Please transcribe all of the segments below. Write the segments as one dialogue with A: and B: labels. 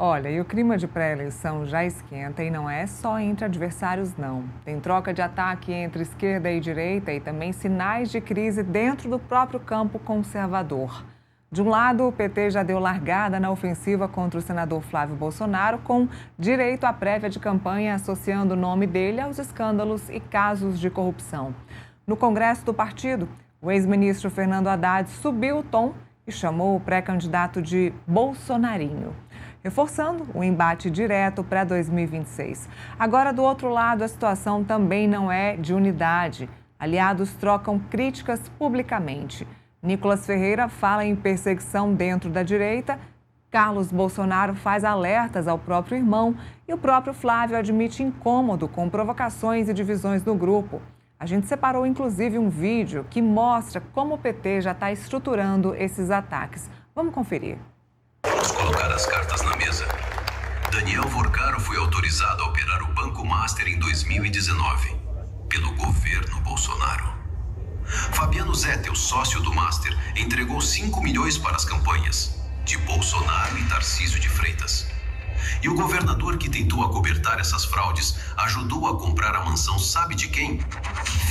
A: Olha, e o clima de pré-eleição já esquenta e não é só entre adversários, não. Tem troca de ataque entre esquerda e direita e também sinais de crise dentro do próprio campo conservador. De um lado, o PT já deu largada na ofensiva contra o senador Flávio Bolsonaro, com direito à prévia de campanha associando o nome dele aos escândalos e casos de corrupção. No Congresso do partido, o ex-ministro Fernando Haddad subiu o tom e chamou o pré-candidato de Bolsonarinho, reforçando o embate direto para 2026. Agora, do outro lado, a situação também não é de unidade. Aliados trocam críticas publicamente. Nicolas Ferreira fala em perseguição dentro da direita, Carlos Bolsonaro faz alertas ao próprio irmão e o próprio Flávio admite incômodo com provocações e divisões no grupo. A gente separou inclusive um vídeo que mostra como o PT já está estruturando esses ataques. Vamos conferir.
B: Vamos colocar as cartas na mesa. Daniel Vorcaro foi autorizado a operar o Banco Master em 2019, pelo governo Bolsonaro. Fabiano Zettel, sócio do Master, entregou 5 milhões para as campanhas de Bolsonaro e Tarcísio de Freitas. E o governador que tentou acobertar essas fraudes ajudou a comprar a mansão sabe de quem?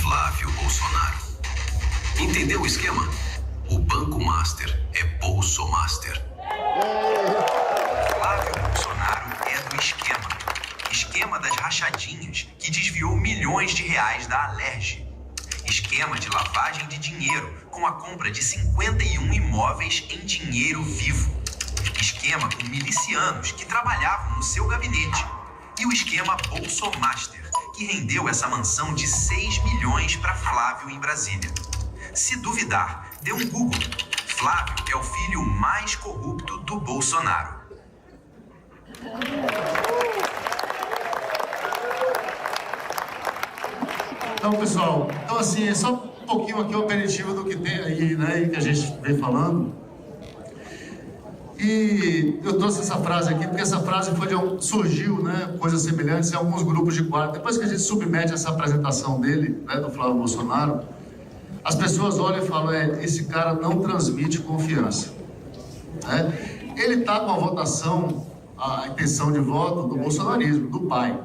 B: Flávio Bolsonaro. Entendeu o esquema? O Banco Master é Bolsomaster. Flávio Bolsonaro é do esquema. Esquema das rachadinhas, que desviou milhões de reais da Alerj. Esquema de lavagem de dinheiro, com a compra de 51 imóveis em dinheiro vivo. Esquema com milicianos que trabalhavam no seu gabinete. E o esquema Bolsomaster, que rendeu essa mansão de 6 milhões para Flávio em Brasília. Se duvidar, dê um Google. Flávio é o filho mais corrupto do Bolsonaro.
C: Então, pessoal, assim, é só um pouquinho aqui o aperitivo do que tem aí, né, e que a gente vem falando. E eu trouxe essa frase aqui, porque essa frase surgiu, né, coisas semelhantes em alguns grupos de quarto. Depois que a gente submete essa apresentação dele, né, do Flávio Bolsonaro, as pessoas olham e falam, esse cara não transmite confiança. Né? Ele está com a votação, a intenção de voto do bolsonarismo, do pai.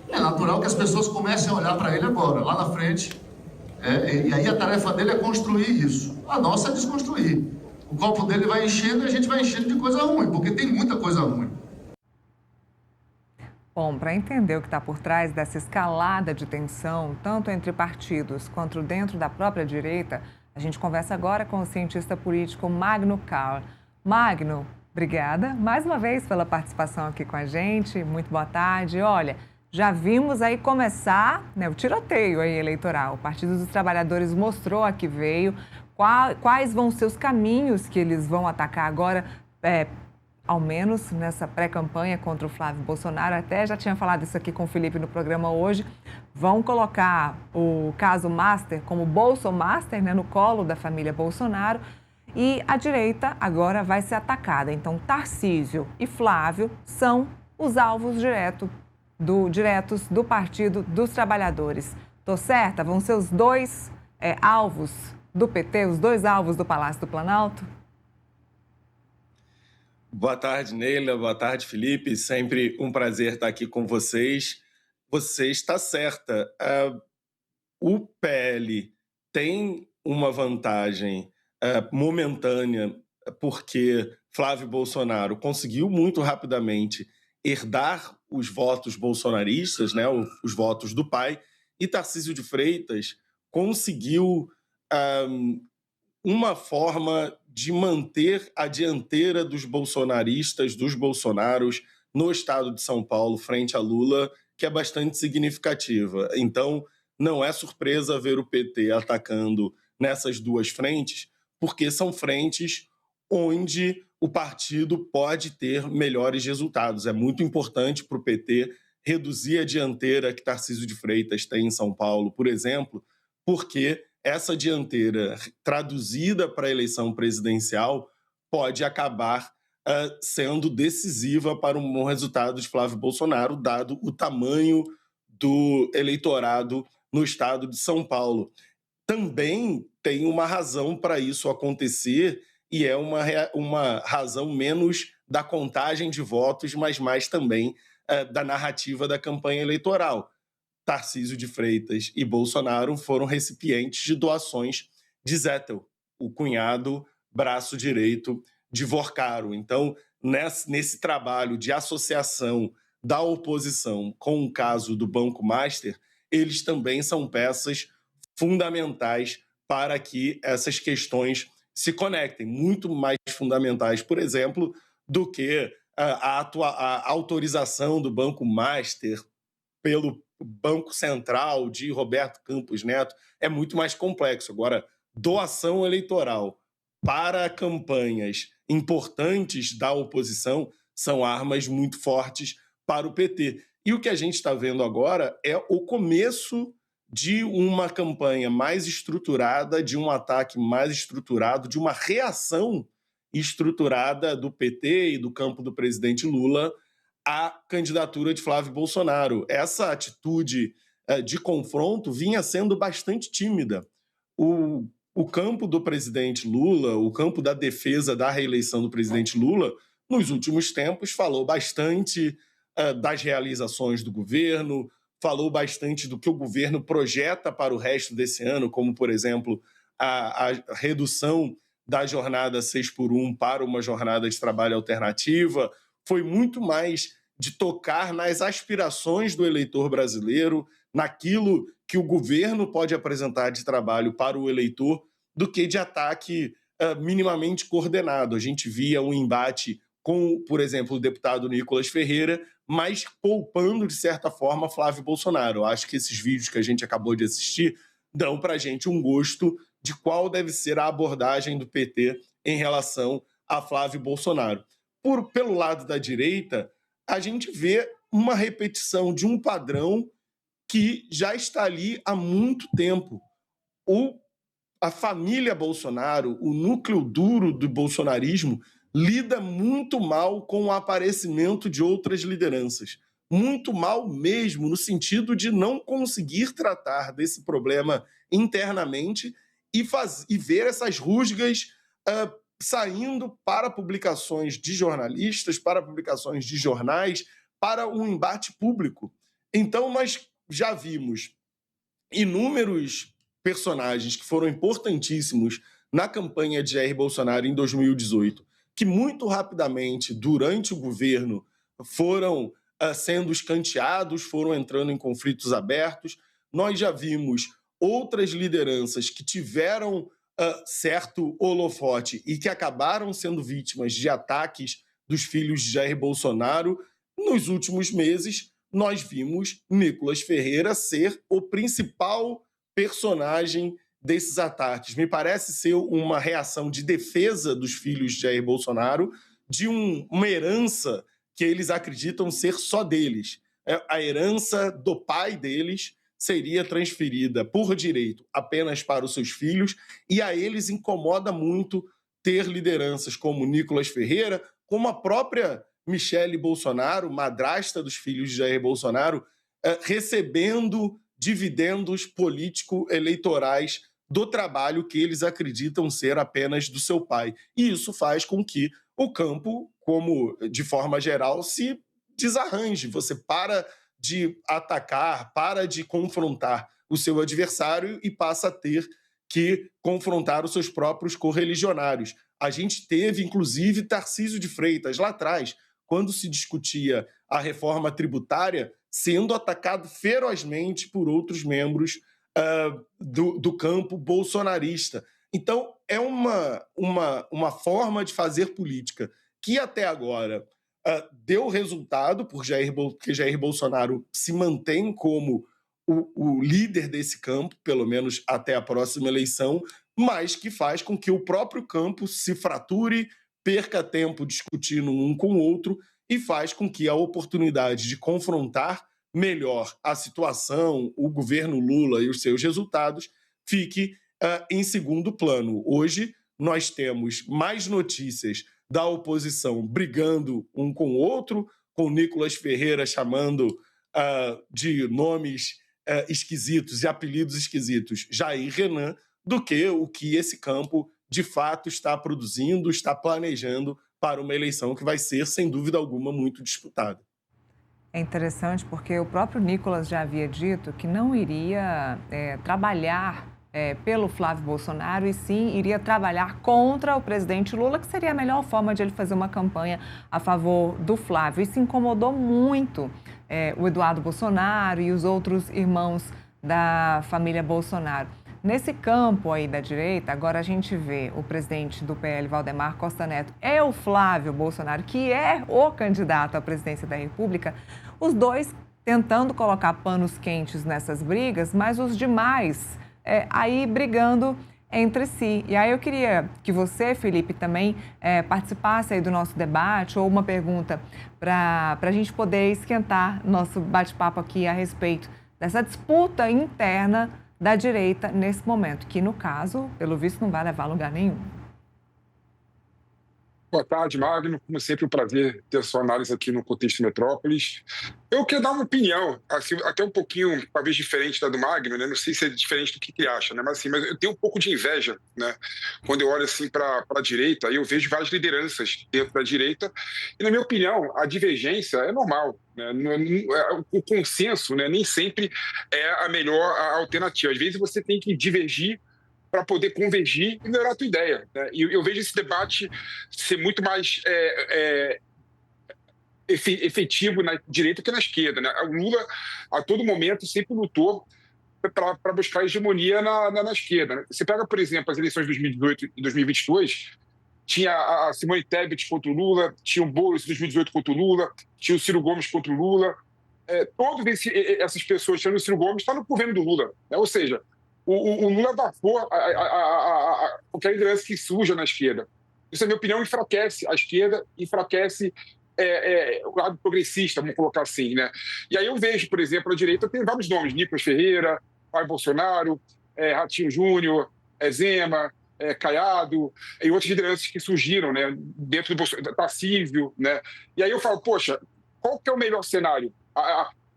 C: É natural que as pessoas comecem a olhar para ele agora, lá na frente. E aí a tarefa dele é construir isso. A nossa é desconstruir. O copo dele vai enchendo e a gente vai enchendo de coisa ruim, porque tem muita coisa ruim.
A: Bom, para entender o que está por trás dessa escalada de tensão, tanto entre partidos quanto dentro da própria direita, a gente conversa agora com o cientista político Magno Carl. Magno, obrigada mais uma vez pela participação aqui com a gente. Muito boa tarde. Olha, já vimos aí começar, né, o tiroteio aí eleitoral. O Partido dos Trabalhadores mostrou a que veio, quais vão ser os caminhos que eles vão atacar agora, ao menos nessa pré-campanha contra o Flávio Bolsonaro. Até já tinha falado isso aqui com o Felipe no programa hoje. Vão colocar o caso Master como Bolsomaster, né, no colo da família Bolsonaro. E a direita agora vai ser atacada. Então, Tarcísio e Flávio são os alvos diretos do Partido dos Trabalhadores. Tô certa? Vão ser os dois alvos do PT, os dois alvos do Palácio do Planalto?
D: Boa tarde, Neila. Boa tarde, Felipe. Sempre um prazer estar aqui com vocês. Você está certa. O PL tem uma vantagem momentânea porque Flávio Bolsonaro conseguiu muito rapidamente herdar os votos bolsonaristas, né, os votos do pai, e Tarcísio de Freitas conseguiu uma forma de manter a dianteira dos bolsonaristas, dos bolsonaros, no estado de São Paulo, frente a Lula, que é bastante significativa. Então, não é surpresa ver o PT atacando nessas duas frentes, porque são frentes onde o partido pode ter melhores resultados. É muito importante para o PT reduzir a dianteira que Tarcísio de Freitas tem em São Paulo, por exemplo, porque essa dianteira traduzida para a eleição presidencial pode acabar sendo decisiva para um bom resultado de Flávio Bolsonaro, dado o tamanho do eleitorado no estado de São Paulo. Também tem uma razão para isso acontecer, e é uma razão menos da contagem de votos, mas mais também da narrativa da campanha eleitoral. Tarcísio de Freitas e Bolsonaro foram recipientes de doações de Zettel, o cunhado braço direito de Vorcaro. Então, nesse trabalho de associação da oposição com o caso do Banco Master, eles também são peças fundamentais para que essas questões se conectem, muito mais fundamentais, por exemplo, do que a autorização do Banco Master pelo Banco Central de Roberto Campos Neto. É muito mais complexo. Agora, doação eleitoral para campanhas importantes da oposição são armas muito fortes para o PT. E o que a gente está vendo agora é o começo de uma campanha mais estruturada, de um ataque mais estruturado, de uma reação estruturada do PT e do campo do presidente Lula à candidatura de Flávio Bolsonaro. Essa atitude de confronto vinha sendo bastante tímida. O campo do presidente Lula, o campo da defesa da reeleição do presidente Lula, nos últimos tempos falou bastante das realizações do governo, falou bastante do que o governo projeta para o resto desse ano, como, por exemplo, a redução da jornada 6x1 para uma jornada de trabalho alternativa. Foi muito mais de tocar nas aspirações do eleitor brasileiro, naquilo que o governo pode apresentar de trabalho para o eleitor, do que de ataque minimamente coordenado. A gente via um embate com, por exemplo, o deputado Nicolas Ferreira, mas poupando, de certa forma, Flávio Bolsonaro. Eu acho que esses vídeos que a gente acabou de assistir dão para a gente um gosto de qual deve ser a abordagem do PT em relação a Flávio Bolsonaro. Pelo lado da direita, a gente vê uma repetição de um padrão que já está ali há muito tempo. A família Bolsonaro, o núcleo duro do bolsonarismo, lida muito mal com o aparecimento de outras lideranças. Muito mal mesmo, no sentido de não conseguir tratar desse problema internamente e ver essas rusgas saindo para publicações de jornalistas, para publicações de jornais, para um embate público. Então, nós já vimos inúmeros personagens que foram importantíssimos na campanha de Jair Bolsonaro em 2018, que muito rapidamente, durante o governo, foram sendo escanteados, foram entrando em conflitos abertos. Nós já vimos outras lideranças que tiveram certo holofote e que acabaram sendo vítimas de ataques dos filhos de Jair Bolsonaro. Nos últimos meses, nós vimos Nicolas Ferreira ser o principal personagem desses ataques. Me parece ser uma reação de defesa dos filhos de Jair Bolsonaro, de uma herança que eles acreditam ser só deles. A herança do pai deles seria transferida por direito apenas para os seus filhos, e a eles incomoda muito ter lideranças como Nicolas Ferreira, como a própria Michele Bolsonaro, madrasta dos filhos de Jair Bolsonaro, recebendo dividendos político-eleitorais do trabalho que eles acreditam ser apenas do seu pai. E isso faz com que o campo, como de forma geral, se desarranje. Você para de atacar, para de confrontar o seu adversário e passa a ter que confrontar os seus próprios correligionários. A gente teve, inclusive, Tarcísio de Freitas, lá atrás, quando se discutia a reforma tributária, sendo atacado ferozmente por outros membros do campo bolsonarista. Então, é uma forma de fazer política que até agora deu resultado, porque Jair Bolsonaro se mantém como o líder desse campo, pelo menos até a próxima eleição, mas que faz com que o próprio campo se frature, perca tempo discutindo um com o outro e faz com que a oportunidade de confrontar melhor a situação, o governo Lula e os seus resultados, fique em segundo plano. Hoje, nós temos mais notícias da oposição brigando um com o outro, com Nicolas Ferreira chamando de nomes esquisitos e apelidos esquisitos Jair Renan, do que o que esse campo de fato está produzindo, está planejando para uma eleição que vai ser, sem dúvida alguma, muito disputada.
A: É interessante porque o próprio Nicolas já havia dito que não iria trabalhar pelo Flávio Bolsonaro e sim iria trabalhar contra o presidente Lula, que seria a melhor forma de ele fazer uma campanha a favor do Flávio. Isso incomodou muito o Eduardo Bolsonaro e os outros irmãos da família Bolsonaro. Nesse campo aí da direita, agora a gente vê o presidente do PL, Valdemar Costa Neto, é o Flávio Bolsonaro, que é o candidato à presidência da República, os dois tentando colocar panos quentes nessas brigas, mas os demais aí brigando entre si. E aí eu queria que você, Felipe, também participasse aí do nosso debate ou uma pergunta para a gente poder esquentar nosso bate-papo aqui a respeito dessa disputa interna da direita nesse momento, que no caso, pelo visto, não vai levar a lugar nenhum.
E: Boa tarde, Magno. Como sempre, um prazer ter a sua análise aqui no Contexto Metrópolis. Eu quero dar uma opinião, assim, até um pouquinho, talvez, diferente da do Magno, né? Não sei se é diferente do que ele acha, né? Mas eu tenho um pouco de inveja, né? Quando eu olho assim para a direita, eu vejo várias lideranças dentro da direita, e, na minha opinião, a divergência é normal, né? O consenso, né, nem sempre é a melhor alternativa. Às vezes você tem que divergir para poder convergir e melhorar a tua ideia, né? E eu vejo esse debate ser muito mais efetivo na direita que na esquerda, né? O Lula, a todo momento, sempre lutou para buscar hegemonia na esquerda, né? Você pega, por exemplo, as eleições de 2018 e 2022, tinha a Simone Tebet contra o Lula, tinha o Boulos em 2018 contra o Lula, tinha o Ciro Gomes contra o Lula. Todas essas pessoas, tirando o Ciro Gomes, estão no governo do Lula, né? Ou seja, o Lula abafou qualquer liderança que surja na esquerda. Isso, na minha opinião, enfraquece a esquerda, enfraquece o lado progressista, vamos colocar assim, né? E aí eu vejo, por exemplo, a direita tem vários nomes: Nicolas Ferreira, Jair Bolsonaro, Ratinho Júnior, Zema, Caiado, e outras lideranças que surgiram, né, dentro do Bolsonaro, Tarcísio, né? E aí eu falo, poxa, qual que é o melhor cenário?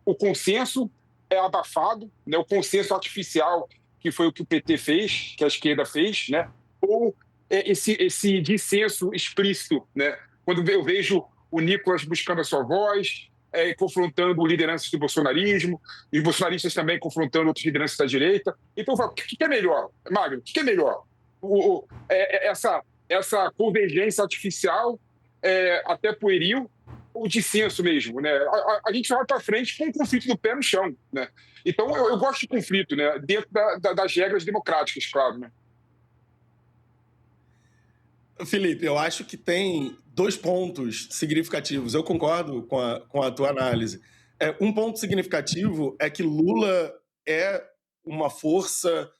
E: O consenso é abafado, né? O consenso artificial, que foi o que o PT fez, que a esquerda fez, né? Ou esse dissenso explícito, né? Quando eu vejo o Nicolas buscando a sua voz, confrontando lideranças do bolsonarismo, e os bolsonaristas também confrontando outras lideranças da direita. Então, eu falo, o que é melhor, Magno? O que é melhor? Essa convergência artificial, até pueril, o dissenso mesmo, né? A gente vai para frente com um conflito do pé no chão, né? Então, eu gosto de conflito, né? Dentro das regras democráticas, claro, né?
D: Felipe, eu acho que tem 2 pontos significativos. Eu concordo com a tua análise. Um ponto significativo é que Lula é uma força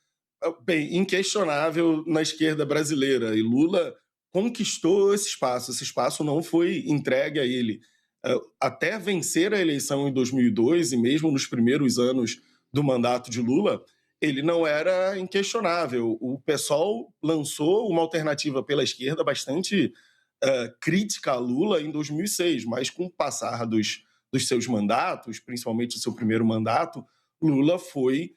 D: bem inquestionável na esquerda brasileira, e Lula conquistou esse espaço não foi entregue a ele. Até vencer a eleição em 2002, e mesmo nos primeiros anos do mandato de Lula, ele não era inquestionável. O PSOL lançou uma alternativa pela esquerda bastante crítica a Lula em 2006, mas com o passar dos seus mandatos, principalmente o seu primeiro mandato, Lula foi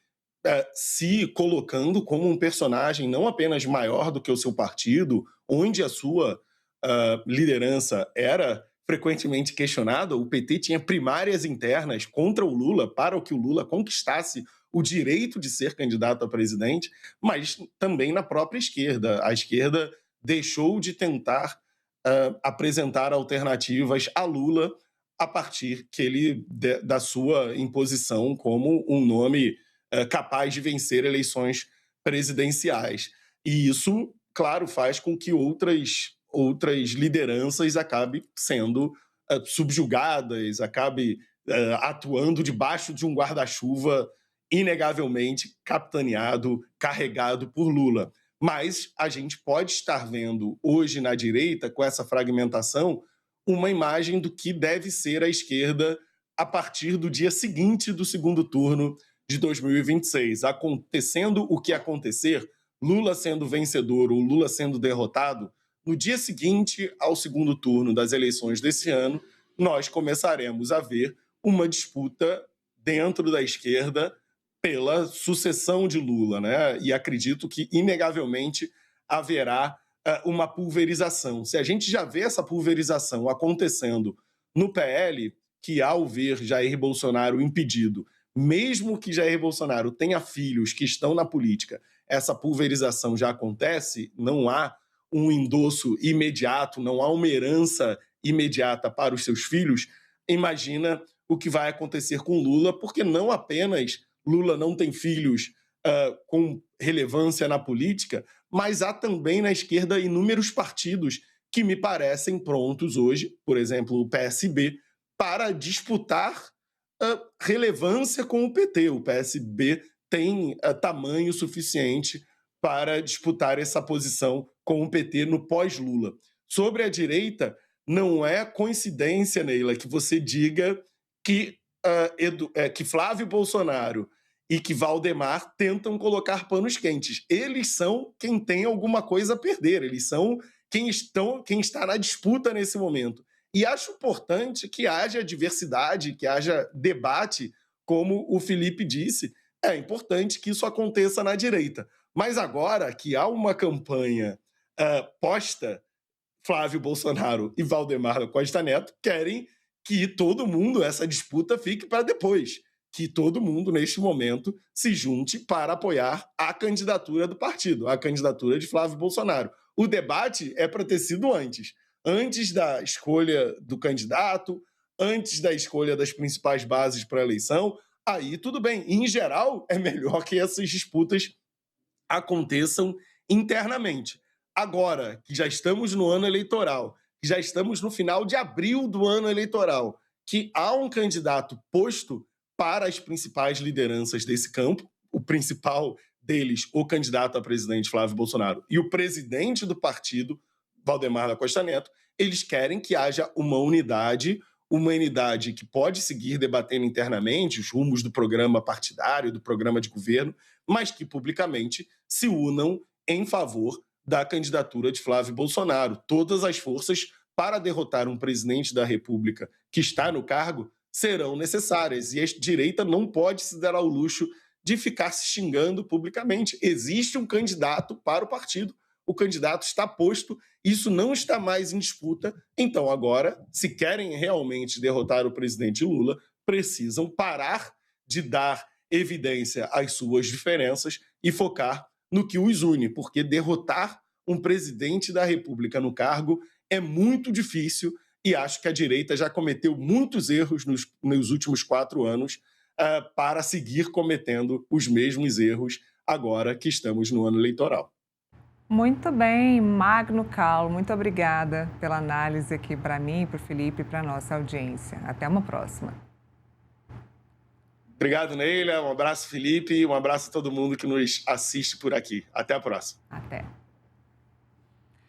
D: se colocando como um personagem não apenas maior do que o seu partido, onde a sua liderança era frequentemente questionada. O PT tinha primárias internas contra o Lula para que o Lula conquistasse o direito de ser candidato a presidente, mas também na própria esquerda. A esquerda deixou de tentar apresentar alternativas a Lula a partir da sua imposição como um nome capaz de vencer eleições presidenciais. E isso, claro, faz com que outras lideranças acabem sendo subjugadas, acabem atuando debaixo de um guarda-chuva inegavelmente capitaneado, carregado por Lula. Mas a gente pode estar vendo hoje na direita, com essa fragmentação, uma imagem do que deve ser a esquerda a partir do dia seguinte do segundo turno de 2026. Acontecendo o que acontecer, Lula sendo vencedor ou Lula sendo derrotado, no dia seguinte ao segundo turno das eleições desse ano, nós começaremos a ver uma disputa dentro da esquerda pela sucessão de Lula, né? E acredito que, inegavelmente, haverá uma pulverização. Se a gente já vê essa pulverização acontecendo no PL, que ao ver Jair Bolsonaro impedido, mesmo que Jair Bolsonaro tenha filhos que estão na política, essa pulverização já acontece, não há um endosso imediato, não há uma herança imediata para os seus filhos, imagina o que vai acontecer com Lula, porque não apenas Lula não tem filhos com relevância na política, mas há também na esquerda inúmeros partidos que me parecem prontos hoje, por exemplo, o PSB, para disputar relevância com o PT. O PSB tem tamanho suficiente para disputar essa posição com o PT no pós-Lula. Sobre a direita, não é coincidência, Neila, que você diga que Flávio Bolsonaro e que Valdemar tentam colocar panos quentes. Eles são quem tem alguma coisa a perder, eles são quem está na disputa nesse momento. E acho importante que haja diversidade, que haja debate, como o Felipe disse. É importante que isso aconteça na direita. Mas agora que há uma campanha posta, Flávio Bolsonaro e Valdemar Costa Neto querem que todo mundo, essa disputa fique para depois. Que todo mundo, neste momento, se junte para apoiar a candidatura do partido, a candidatura de Flávio Bolsonaro. O debate é para ter sido antes da escolha do candidato, antes da escolha das principais bases para a eleição. Aí tudo bem. Em geral, é melhor que essas disputas aconteçam internamente. Agora, que já estamos no ano eleitoral, que já estamos no final de abril do ano eleitoral, que há um candidato posto para as principais lideranças desse campo, o principal deles, o candidato a presidente Flávio Bolsonaro, e o presidente do partido, Valdemar da Costa Neto, eles querem que haja uma unidade que pode seguir debatendo internamente os rumos do programa partidário, do programa de governo, mas que publicamente se unam em favor da candidatura de Flávio Bolsonaro. Todas as forças para derrotar um presidente da República que está no cargo serão necessárias, e a direita não pode se dar ao luxo de ficar se xingando publicamente. Existe um candidato para o partido, o candidato está posto, isso não está mais em disputa. Então agora, se querem realmente derrotar o presidente Lula, precisam parar de dar evidência às suas diferenças e focar no que os une, porque derrotar um presidente da República no cargo é muito difícil, e acho que a direita já cometeu muitos erros nos últimos 4 anos para seguir cometendo os mesmos erros agora que estamos no ano eleitoral.
A: Muito bem, Magno Carlo, muito obrigada pela análise aqui para mim, para o Felipe e para a nossa audiência. Até uma próxima.
D: Obrigado, Neila. Um abraço, Felipe. Um abraço a todo mundo que nos assiste por aqui. Até a próxima.
A: Até.